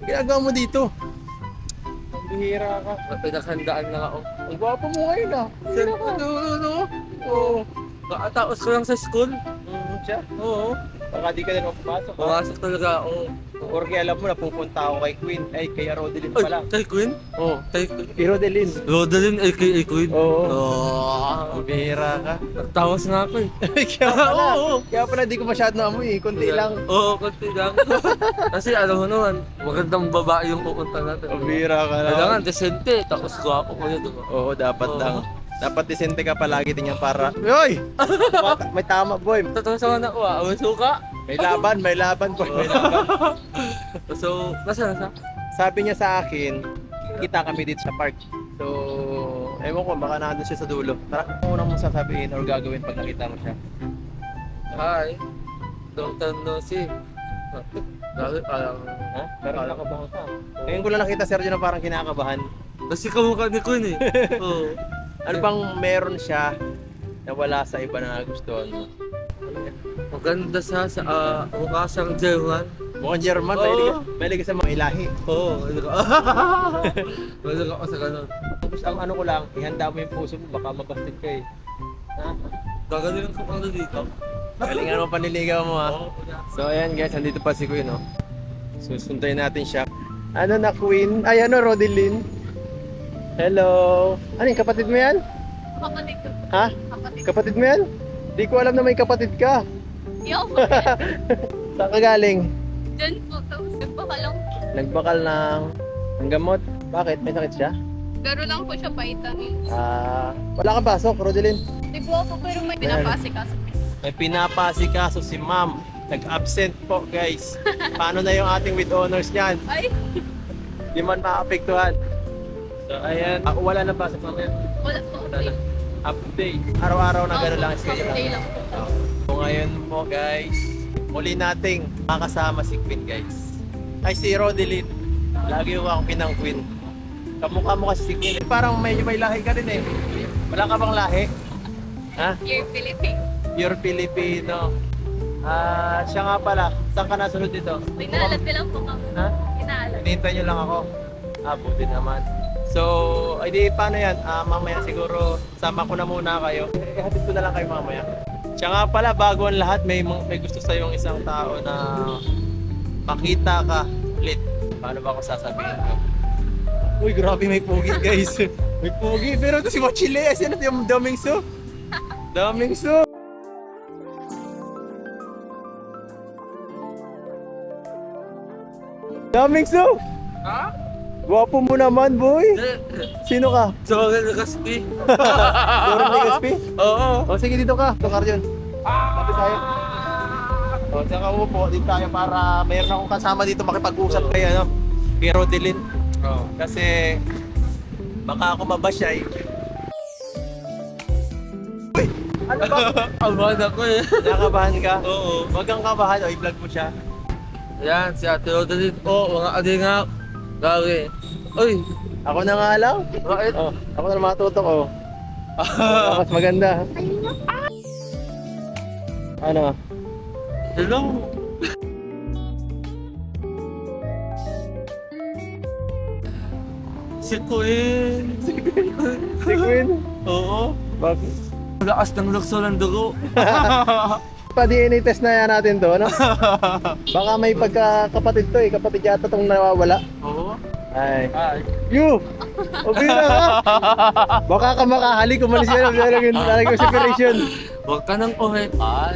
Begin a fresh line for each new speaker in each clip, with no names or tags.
Ginagawa mo dito?
Ang bihira ka.
Pinakandaan lang ako.
Ang gwapo mo ngayon ah.
Ano? Oo. Kakataos ko lang sa school.
Siya?
Oo.
Baka di ka na mapapasok ha?
Pumasok talaga ako.
Porque alam mo na pupunta ako kay Queen. Ay, kay Rodeline
Ay,
pala.
kay Queen?
Oo.
Kay Queen.
Kay Rodeline.
Rodeline, aka Queen.
Oo.
Oh.
Ang bihira ka.
Nagtawas nga ako eh.
Kaya pala.
Oo.
Kaya pala di ko masyado naamoy eh. Kunti lang.
Oo, konti lang. Kasi alam mo naman, magandang babae yung pupunta natin.
Ang bihira ka na.
Kailangan desente, tapos gwapo ko yun. Diba?
Oo, dapat
Oo.
lang. Dapat disente ka palagi din yan para... Uy! May tama, boy.
Totoo sa mga nakuha, ang suka.
May laban, boy. May laban.
So, nasa?
Sabi niya sa akin, kita kami dito sa park. So, ewan ko, baka nandun siya sa dulo. Tara, ano unang mong sasabihin or gagawin pag nakita mo siya?
Hi. Long time no see. Dahil parang...
Ha? Pero nakabahan ka. Ngayon ko lang nakita si Sergio na parang kinakabahan.
Kasi kamukha ni Queen eh. Oo.
Ano bang meron siya na wala sa iba na nagustuhan mo?
Maganda sa mukha siyang German.
Mukhang German,
Oo.
mahilig ka sa mga ilahi.
Oo. Mahilig ako sa ganun.
Tapos ang ano ko lang, ihanda mo yung puso mo, baka mabastig ka eh. Ha?
Gagaling ko pang dito.
Galingan mo paniligaw mo ha.
Oo.
So ayan guys, andito pa si Queen no. Susunduin natin siya. Ano na Queen? Ay ano, Rodeline? Hello. Ano yung kapatid mo yan?
Kapatid ko.
Ha?
Kapatid.
Kapatid mo yan? Di ko alam na may kapatid ka.
Yo,
Saan ka galing?
dyan po. Tapos nagpakalong.
Nagbakal ng gamot. Bakit? May sakit siya?
Garo lang po siya vitamins.
Wala kang pasok, Rodeline.
Di po ako pero may pinapasikaso.
May pinapasikaso si ma'am. Nag-absent po guys. Paano na yung ating with honors niyan?
Ay,
Di man maapektuhan. So ayan, wala na pasok mamaya.
wala po.
Wala na. Update. Araw-araw na gano'n lang schedule
Day
natin.
lang po.
So ngayon po guys, muli nating makasama si Queen guys. Ay si Rodeline. Lagi yung ako pinang Queen. Kamukha mo kasi si Queen. Parang medyo may lahi ka rin eh. Wala ka bang lahi? Ha?
Year Philippines.
Pure Filipino. Siya nga pala. Saan ka nasunod dito?
May naalat lang po kami.
Ha?
Inaalat.
Hinihintay nyo lang ako. Buti naman. So, ay di paano yan? Mamaya siguro sama ko na muna kayo. Ihatid ko na lang kayo mamaya. Siya nga pala, bago ang lahat, may gusto sa yung isang tao na makita ka ulit. Paano ba ako sasabihin ko? Uy, grabe may pogi guys. May pogi. Pero ito si Machile. Sino ito yung Damingso? Damingso. Damingso!
Ha?
Gwapo mo naman, boy. Sino ka?
So, maganda kasi.
Soren Legaspi?
Oo.
O sige, dito ka. Dito ka rin. Kapit tayo. O, diyan ka upo. Dito tayo para mayroon akong kasama dito makipag-usap kayo, ano? Kay Rodeline.
Oo.
Kasi baka ako mabasya eh. Uy! Ano ba?
Aman ako eh.
Nakabahan ka?
Oo.
Huwag kang kabahan. O, i-vlog mo siya.
Yan, si Ate Rodeline po. Mga adingak. Gagi. Uy,
Ako na nga lang.
bakit?
Oh, ako na matutok, oh. Mas maganda. Ano?
Hello. Si Queen.
Si Queen?
Oo.
Bakit?
Lakas ng lukso ng dugo.
Pa-DNA test na yan natin to, ano? Baka may pagkakapatid to eh. Kapatid yata tong nawawala.
Oo.
Ay.
Ay.
You! Okay na ka! Baka ka makahalik, umalis yan. Lalagay yung separation.
Huwag ka nang umepal.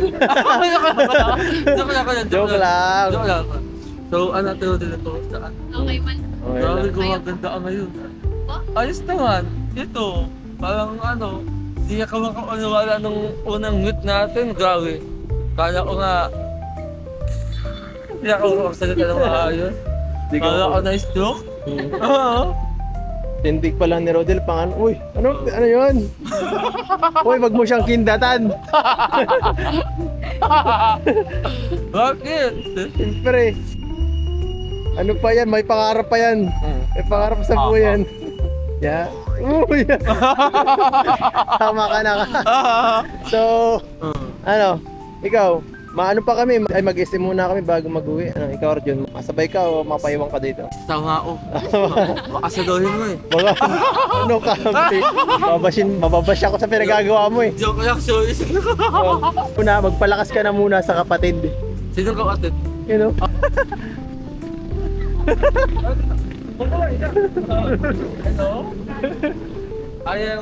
Joke lang.
Joke lang. So, ano Ate Rodeline to? Saan?
Okay man.
Okay
Grabe
lang.
gumaganda ka ngayon.
Po?
Ayos naman. Ito, parang ano, di ka makakaniwala nung unang meet natin. Grabe. Kala ko nga, hindi ako makasalita ng maayos.
Di ka
Kala ko
ako.
na stroke. Oo.
Tindig pa lang ni Rodel, uy, ano yun? Uy, wag mo siyang kindatan.
Bakit?
Siyempre. Ano pa yan? May pangarap pa yan. May pangarap sa buhay yan. Yeah. Uy! Tama ka na ka. So, ano? Ikaw,
Maano pa kami, ay mag-SM muna kami bago mag-uwi. Ano, ikaw Arjun, masabay ka o mapaiwan ka dito?
Tama ako. Makasaluhin mo eh.
Mga, ano ka, mababash ako sa pinagagawa mo eh.
Joke lang, sorry.
Una, magpalakas ka na muna sa kapatid.
Sino ka atin?
You know?
Hello? Ayaw.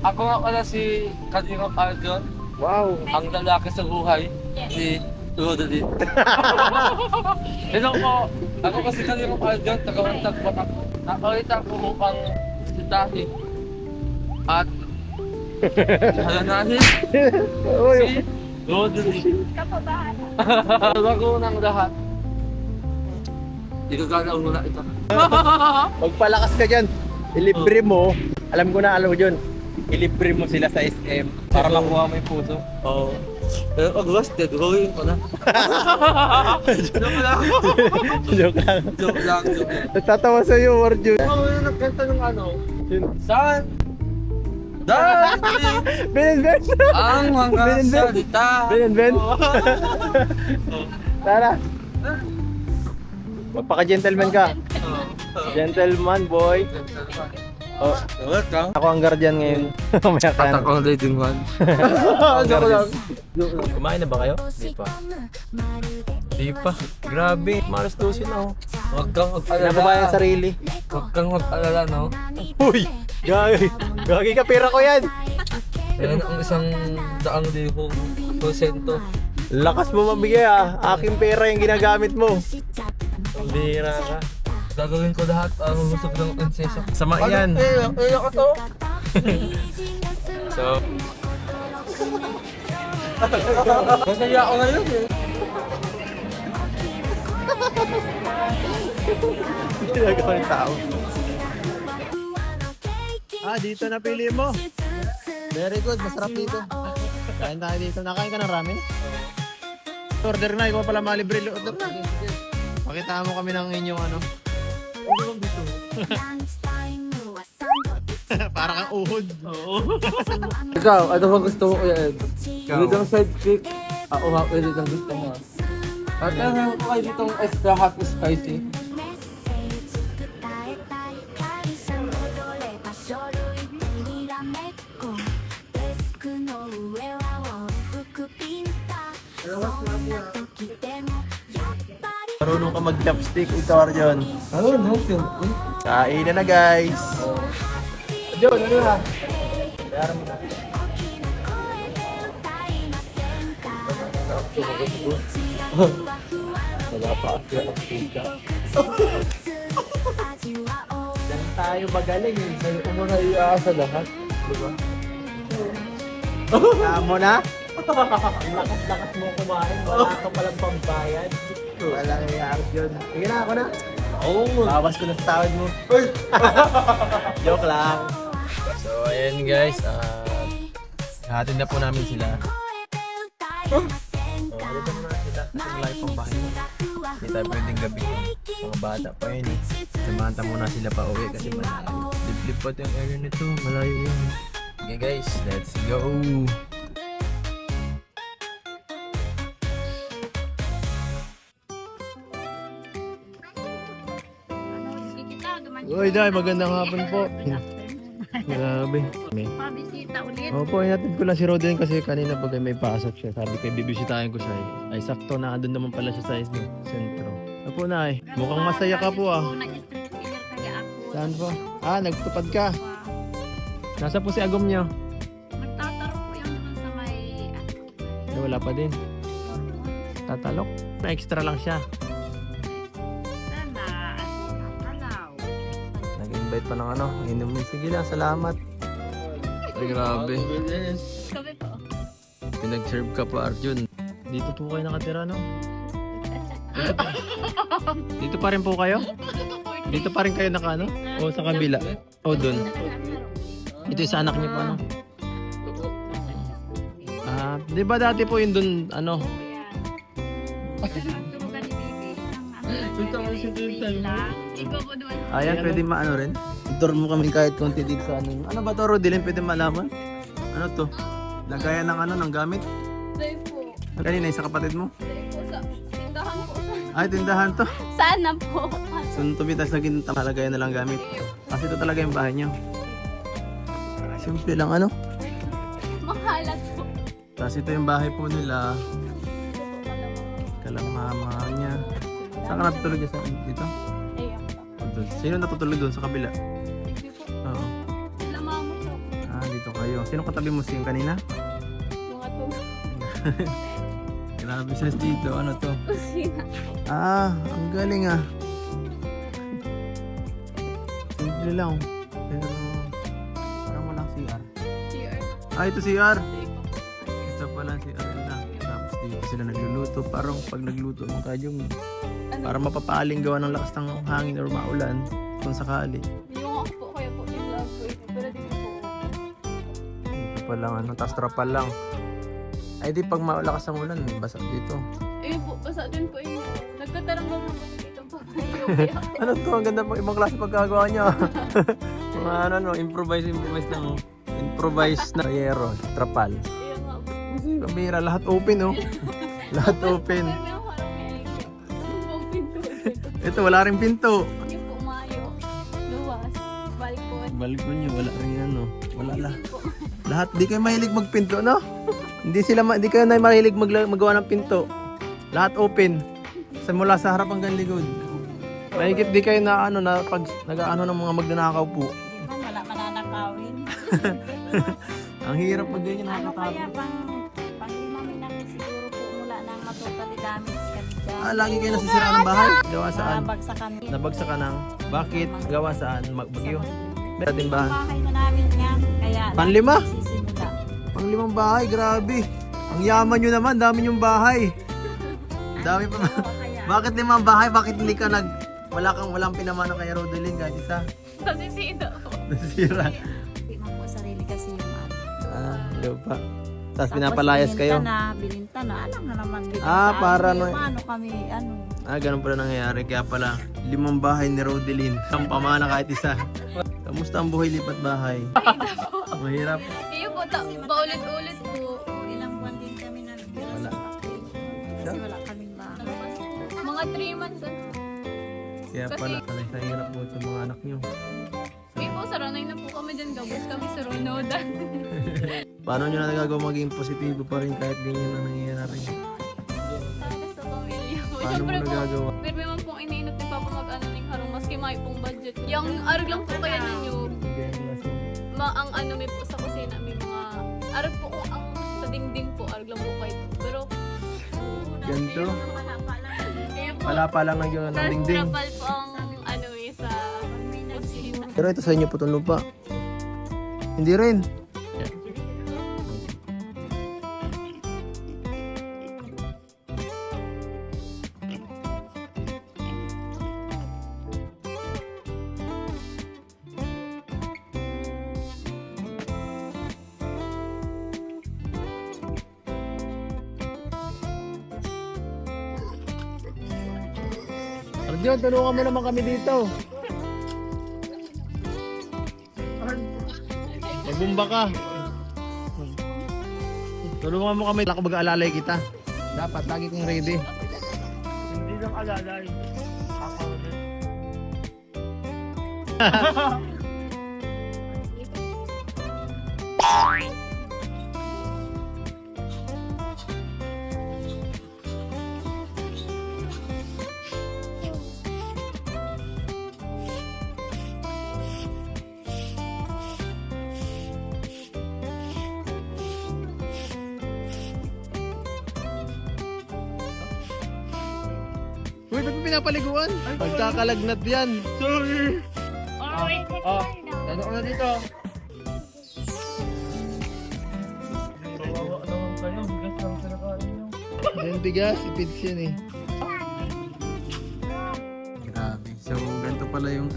Ako nga pala si Kalingap Arjun,
Wow.
ang lalaki sa buhay ni Rodolin. Hello po, ako kasi Kalingap Arjun, taga-Wantag Batak. Nakalita ko upang bisitahin at halanahin si Rodolin.
Kapabahan.
Bago ng lahat, igagana muna ito.
Magpalakas ka dyan. Ilibre mo. Alam ko yun. Ilibre mo sila sa SM para makuha mo yung puso.
Oo. Pero pag rusted, gawin ko na. Joke lang.
Joke lang.
Joke lang.
Nagtatawa sa'yo, Arjun.
Ako yung nagkanta ng ano? Saan? Dati
Ben and Ben!
ang mga
Ben and Ben.
salita.
Ben and Ben! Tara! Magpaka-gentleman ka. Gentleman, boy. Oh,
Welcome.
ako ang guardian ngayon. Mamaya ka na.
Tatak ang leading one.
Joke lang.
Kumain na ba kayo? Di pa. Di pa. Grabe. Malas 12 na oh.
Huwag kang
Pinababayan
mag-alala.
ang sarili.
Huwag kang mag-alala, no?
Uy! Gagi! Gagi ka, pera ko yan!
Yan ang isang daang libong porsyento.
Lakas mo mabigay ah. Aking pera yung ginagamit mo. Bira ka.
Gagawin ko lahat para humusog ng prinsesa.
Sama yan.
Iyak ka to.
So,
Masaya ako ngayon eh.
Ginagawa ng tao. Dito napili mo. Very good, masarap dito. Kain tayo dito. Nakain ka ng ramen? Order na, ikaw pala malibre. Order na. Pakita mo kami ng inyong ano. Para kang uhod.
Ikaw, ano bang gusto mo kuya Ed? With ang sidekick, ako ha, ulit ang gusto mo. At meron ko kayo ditong extra hot spicy.
Marunong ka mag-chopstick, ikaw Arjun.
Ano, no? Simple.
Kain na guys.
John, ano na?
Wala pa. Diyan tayo magaling eh.
Sa'yo ko muna iaasa lahat. Diba?
Tama na? Ang lakas-lakas mo kumain. Wala ka palang pambayad. Walang iyakot yun. Sige na, ako na.
Oo mo.
Bawas ko na sa tawad mo. Joke lang.
so ayan guys. Hatid na po namin sila. Halika muna sila. Kasi malayo pang bahay. Hindi tayo pwedeng gabi. Mga bata pa yun eh. Samanta muna sila pa uwi kasi malayo. Liblib pa yung area nito. Malayo yun. Okay guys, let's go.
Uy, Day, magandang hapon po. Grabe.
Pabisita ulit.
Opo, inatid ko lang si Roden kasi kanina pag may pasok siya. Sabi ko, bibisitahin ko siya. Ay, sakto na doon naman pala siya sa sentro. Opo, Nay. Mukhang masaya ka po ah. Saan po? Nagtupad ka. Nasa po si Agom niyo?
Magtataro po yung naman sa may...
Wala pa din. Tatalok. Na-extra lang siya.
Sana. Alaw.
Nag-invite pa ng ano. Inumin. Sige na, salamat. Ay, grabe.
Kami po.
Pinag-serve ka pa, Arjun. Dito po kayo nakatira, no? Dito pa rin po kayo? Dito pa rin kayo naka, ano? O sa kabila? O dun? Ito yung sa anak niyo pa, ano? Di ba dati po yun dun, ano?
Ito ang
Space lang. Ikaw po naman.
Ayan, pwede maano rin. Itur mo kami kahit konti dito sa ano. Ano ba to, Rodilin? Pwede malaman? Ano to? Lagayan ng ano, ng gamit?
Dahil po.
Kanina, sa kapatid mo?
Dahil po sa tindahan po.
Ay, tindahan to.
Sana po.
Suntubi, tapos naging lagayan na lang gamit. Kasi ito talaga yung bahay niyo. Simple lang ano.
Makalat po.
Tapos ito yung bahay po nila.
Ito po kalamang.
Kalamama niya. Saan ka natutulog dyan? Dito?
Ayan po.
O, doon. Sino natutulog doon sa kabila?
Hindi po.
Oo.
Lamamo po.
Ah, dito kayo. Sino katabi mo siyang kanina?
Mga tubig.
Grabe siya dito. Ano to?
Kusina.
Ah, ang galing ah. Simple lang. Pero parang walang CR.
CR.
Ah, ito CR.
Dahil po.
Ito pala CR na. Tapos dito sila nagluluto. Parang pag nagluto ng kadyong para mapapaling gawa ng lakas ng hangin or maulan kung sakali.
Yung ako po kaya po yung love ko ito. Pero dito po.
Ito pa lang ano, tapos trapal lang. Ay di pag malakas ang ulan, basa dito.
Ayun po. Basta dun po yung nagkataranggang naman dito po.
Ano to? Ang ganda pang ibang klase pagkagawa niya. Mga ano, no, improvise lang. Improvise na yero, trapal.
Ayun nga po.
Kasi pambira, lahat open oh. Lahat open.
Pero may harap may ayun. Yung pinto.
Ito, wala rin pinto.
Yung po mayo. Luwas. Balkon.
Balkon niyo, wala rin ano. Wala lahat.
Po.
Lahat, di kayo mahilig magpinto, no? Di kayo na mahilig magawa ng pinto. Lahat open. Mula sa harap hanggang likod. Mahigit di kayo na ano na pag nag-ano ng mga magnanakaw po.
Di ba wala mananakawin?
Ang hirap pag ganyan
Ano kaya
nakakatawa.
pang limang namin siguro po mula nang matutali damage kami dyan.
Ah, lagi kayo nasisira ng bahay? Gawa saan?
Nabagsak kami.
Nabagsak ka ng bakit? Gawa saan? Magbagyo? Sa ating bahay.
Bahay na namin yan. Kaya
Panlima?
sisimula.
Panglimang bahay, grabe. Ang yaman nyo naman, dami yung bahay. Dami pa.
Kaya
Bakit 5 bahay? Bakit hindi ka walang pinamana kay Rodeline kahit isa?
Kasi sino po.
Nasira.
hindi man po sarili kasi yung ano.
Ah, lupa. Tapos pinapalayas kayo.
Bilinta na. Alam na naman. Bilinta.
Ah, para
ano,
no-
paano kami, ano.
Ah, ganun pala nangyayari. Kaya pala, 5 bahay ni Rodeline. Ang pamana kahit isa. Kamusta ang buhay lipat bahay? Mahirap.
Iyo po. Paulit-ulit po.
Ilang buwan din kami na
Wala.
kasi wala kaming bahay.
Mga 3 months.
Kaya pala, sanay sa hirap po itong mga anak nyo.
Iyo po, saranay na po kami dyan. Gabos kami sa Ronodan.
Paano nyo na nagagawa maging positibo pa rin kahit ganyan ang nangyayari?
Sana sa pamilya po.
Paano mo
Siyempre po,
nagagawa?
pero may man pong iniinot ni Papa mag-ano ng harong maski may pong budget. Yung arag lang po kaya ninyo, ang ano may po sa kusina, may mga arag po ko ang sa dingding po, arag lang po kayo. Pero,
Ganito?
ayun po,
Wala pa lang ng
tas
dingding.
trapal po ang ano sa kusina.
Pero ito sa inyo po itong lupa. Hindi rin. Arjun, tulungan mo naman kami dito. Magbumba ka. Tulungan mo kami. Ako mag-aalalay kita. Dapat, lagi kong ready.
Hindi lang alalay. Kakaulit.
Uy, ba't mo pinapaliguan? Pagkakalagnat yan.
Sorry! Dado ko na dito. Kawawa naman kayo. Bigas lang pinakain nyo.
Yan bigas, ipids yan eh. Grabe. So, ganito pala yung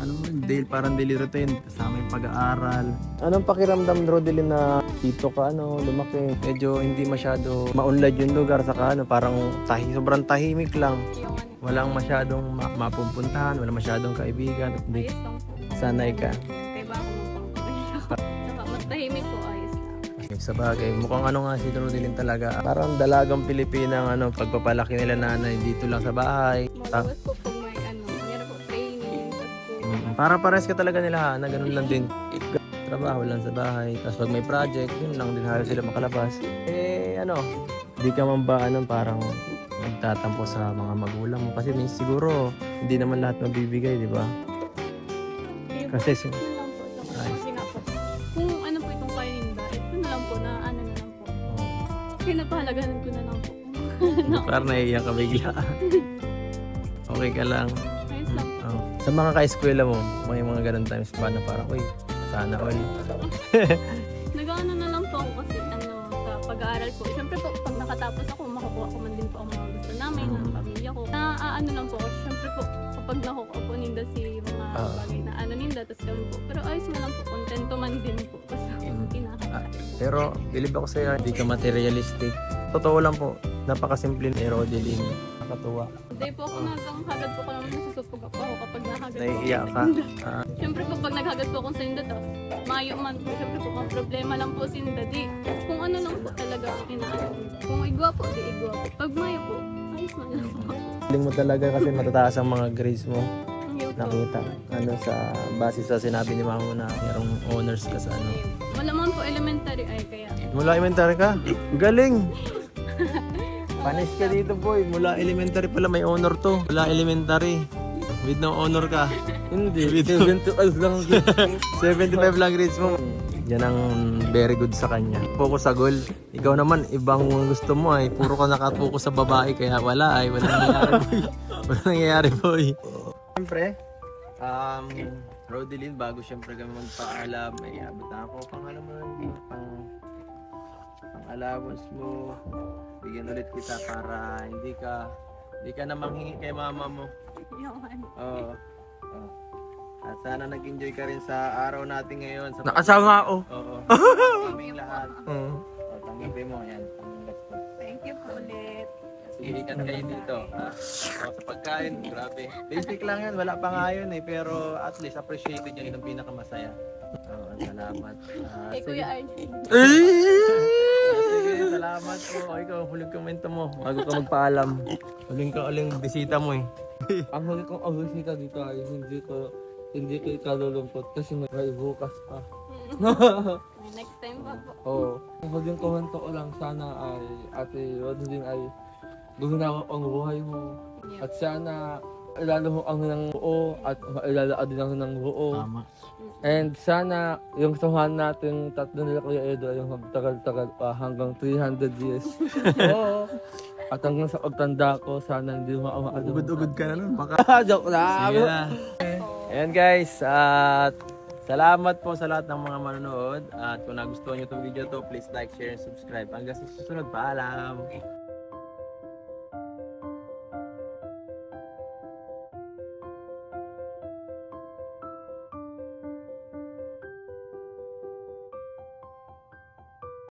parang daily routine. Kasama yung pag-aaral. Anong pakiramdam, Rodeline, na dito ka, lumaki? Medyo hindi masyado maunlad yung lugar. Saka, parang sobrang tahimik lang.
Yung ano,
walang masyadong mapupuntahan, walang masyadong kaibigan. Hindi
Ayos lang po.
sanay ka.
Kaya ba ako ng pangkayo? Saka mas tahimik po, ayos lang.
Sa bagay, mukhang ano nga si Rodelyn talaga. Parang dalagang Pilipinang pagpapalaki nila nanay dito lang sa bahay.
Malawas po pag may mayroon po training. Tapos po,
Para pares ka talaga nila na ganun lang din. Trabaho lang sa bahay. Tapos pag may project, yun lang din halos sila makalabas. Di ka man ba parang nagtatampo sa mga magulang mo. Kasi siguro, hindi naman lahat mabibigay, di ba? Kasi
yun lang po. Saka kasi nga po, kung ano po itong kaya ninda, ito na lang po na ano na lang po. Kaya napahalagahan ko na lang po.
parang naiiyak ka bigla. Okay ka lang.
Ayos lang.
Sa mga ka-eskwela mo, may mga ganun times ba na parang, uy, sana all.
Nag-ano na lang po ako kasi sa pag-aaral po. Siyempre po, pag nakatapos ako, makukuha ko man din po ang mga gusto namin, ng pamilya ko. Ano lang po, siyempre po, kapag nakukuha po ninda si mga bagay na ninda, tapos kami po. Pero ayos mo lang po, kontento man din po. Kasi kinakakain.
Pero, bilib ako sa'yo, hindi ka materialistic. Totoo lang po, napakasimple ni Rodelyn. Nakatuwa.
Hindi po ako hagad po ko naman nasusupog ako kapag nahagad po.
Naiiyak ka.
Siyempre po, pag naghagad po akong sinda, tapos mayo man po, siyempre po, ang problema lang po sinda, di. Kung ano lang po talaga ang inaano. Kung igwa po, di igwa po. Pag mayo po, ayos man lang po.
Feeling mo talaga kasi matataas ang mga grades mo.
Ayun po.
Nakita. Sa base sa sinabi ni mama mo na mayroong honors ka sa
Wala man po elementary ay kaya.
Mula elementary ka? Galing! Panis ka dito boy. Mula elementary pala may honor to. Mula elementary. With no honor ka.
Hindi, 75 lang.
75 lang grades mo. Yan ang very good sa kanya. Focus sa goal. Ikaw naman, ibang gusto mo ay puro ka nakatuko sa babae kaya wala nangyayari boy. Wala nangyayari boy. Siyempre, Rodelyn, bago siyempre kami magpaalam, ay abot na ako pang allowance mo. Bigyan ulit kita para hindi ka na manghingi kay mama mo.
Yun.
Oo. At sana nag-enjoy ka rin sa araw natin ngayon. Sa
Nakasama ako.
Oo. Kaming lahat. Tanggapin mo. Yan.
Thank you po ulit.
Sige, ikan kayo dito. Sa pagkain, grabe. Basic lang yan. Wala pa nga yun pero at least appreciated yun. Yun ang pinakamasaya. Salamat.
Kay Kuya Arjun.
Sige, salamat po. Ikaw, huling komento mo. Bago ka magpaalam. Huling bisita mo eh.
Ang huli kong abusita dito ay hindi ko ikalulungkot kasi may bukas pa.
Next time pa po.
Oo. Ang huling komento ko lang sana ay Ate Rodelyn ay guminawa ang buhay mo. At sana ilalo mo ang ng buo at mailala din ang ng buo.
Tama.
And sana yung samahan natin tatlo nila Kuya Edo ay yung magtagal-tagal pa hanggang 300 years. Oo. At hanggang sa pagtanda ko, sana hindi mo ako
Ugod-ugod ka na nun. Baka.
Joke lang!
Sige na. Ayan guys, at salamat po sa lahat ng mga manonood. At kung nagustuhan nyo itong video to, please like, share, and subscribe. Hanggang sa susunod, paalam!